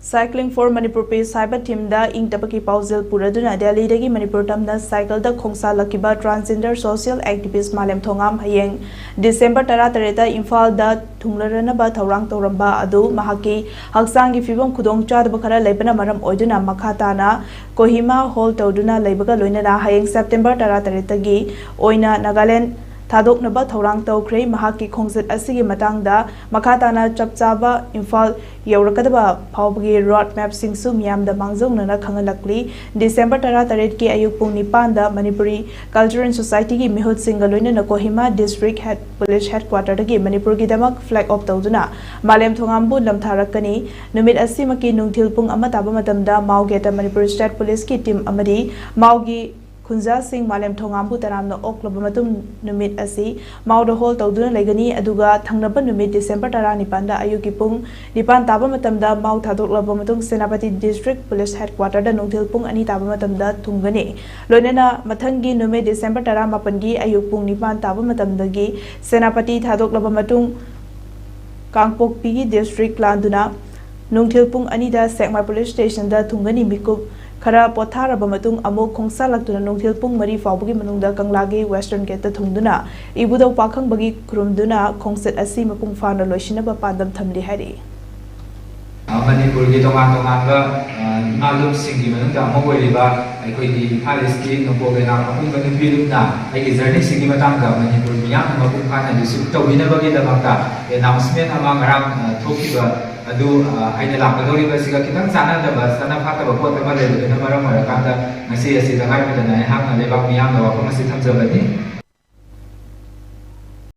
Cycling for Manipur Peace Cyber Team da ing tapaki pauzil puraduna Delhi dagi Manipur tamda cycle da khongsa lakiba transgender social activist Malem Thongam haian December 13 da Imphal da thunglarana ba thawrang tawramba adu mahaki haksang gi fibam khudong chad ba khara leibana maram oiduna makhatana Kohima hall tawduna leibaga loinana haian September 13 dagi oina Nagaland Thadok naba thorang tawkhrei mahaki khongchat asigi matangda makhatana chapchaba Imphal yaurakadaba phawbagi road map singsu meyam da mangjongna khangalakli December 13 ki ayuk pung 9 da Manipuri Cultural Society gi mihut singa loina Kohima District Police Headquarter dagi Manipur gi damak flag off tawduna Malem Thongam bu lamtharakani numit asimaki nungthil pung ama taba matamda maugeta Manipur State Police ki team amadi maugi Khunja Singh Malem Thongam bu taramna oklaba matum numit asi mauda hol tawduna legani aduga thangnaba numit December 19 da ayuki pung 9 taba matamda mau thadoklaba matung Senapati District Police Headquarter da nungthil pung ani taba matamda thungani loinana mathangi numit December 18 gi ayuk pung 9 taba matamdagi Senapati thadoklaba matung Kangpokpi gi district landuna nungthil pung ani da Sekmar Police Station da thungani mikup Khara potharaba matung amuk khongsa laktuna nungthil pung mari fawbagi manungda kanglagi western gate thungduna ibudau pakhang bagi krumduna khongset asi mapung fana loisinaba pandam thamli hari Manipur ki tonga malum singi manungda amogoriba aikoi di palace ki nopoge na mapung bani filumna ai journey singi matangga Manipur miyam mapung fana disu tawina bagi damaka announcement ama ngarang thokiba adu aina lakadori ba siga kitang sana da ba sana phata ba pot ba le na maram mara kanda ngasi asi da ngai madana hang na lebak miyam da wa ko masi thamjabani